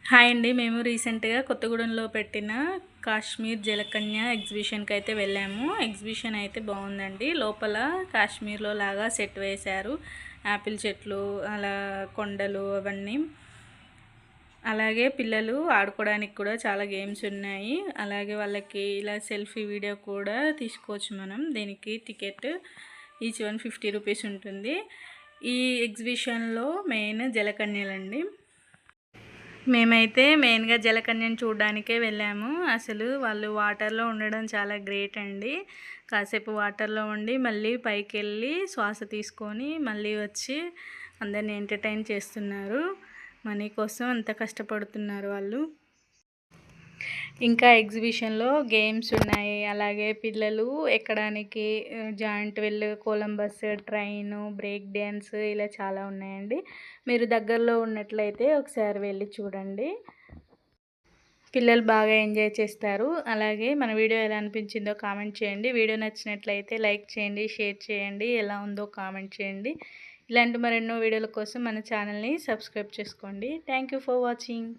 Hi అండి. మేము రీసెంట్‌గా కొత్తగూడెంలో పెట్టిన కాశ్మీర్ జలకన్య ఎగ్జిబిషన్‌కి అయితే వెళ్ళాము. ఎగ్జిబిషన్ అయితే బాగుందండి. లోపల కాశ్మీర్‌లో లాగా సెట్ వేశారు. యాపిల్ చెట్లు, అలా కొండలు అవన్నీ. అలాగే పిల్లలు ఆడుకోవడానికి కూడా చాలా గేమ్స్ ఉన్నాయి. అలాగే వాళ్ళకి ఇలా సెల్ఫీ వీడియో కూడా తీసుకోవచ్చు మనం. దీనికి టికెట్ ఈచ్ వన్ 50 రూపీస్ ఉంటుంది. ఈ ఎగ్జిబిషన్లో మెయిన్ జలకన్యలండి. మేమైతే మెయిన్‌గా జలకన్యను చూడడానికే వెళ్ళాము. అసలు వాళ్ళు వాటర్‌లో ఉండడం చాలా గ్రేట్ అండి. కాసేపు వాటర్‌లో ఉండి మళ్ళీ పైకెళ్ళి శ్వాస తీసుకొని మళ్ళీ వచ్చి అందరిని ఎంటర్‌టైన్ చేస్తున్నారు. మనీ కోసం అంత కష్టపడుతున్నారు వాళ్ళు. ఇంకా ఎగ్జిబిషన్‌లో గేమ్స్ ఉన్నాయి. అలాగే పిల్లలు ఎక్కడానికి giant wheel, Columbus, train, break dance ఇలా చాలా ఉన్నాయండి. మీరు దగ్గరలో ఉన్నట్లయితే ఒకసారి వెళ్ళి చూడండి. పిల్లలు బాగా ఎంజాయ్ చేస్తారు. అలాగే మన వీడియో ఎలా అనిపించిందో కామెంట్ చేయండి. వీడియో నచ్చినట్లయితే లైక్ చేయండి, షేర్ చేయండి. ఎలా ఉందో కామెంట్ చేయండి. ఇలాంటి మరెన్నో వీడియోల కోసం మన ఛానల్ని సబ్స్క్రైబ్ చేసుకోండి. Thank you for watching.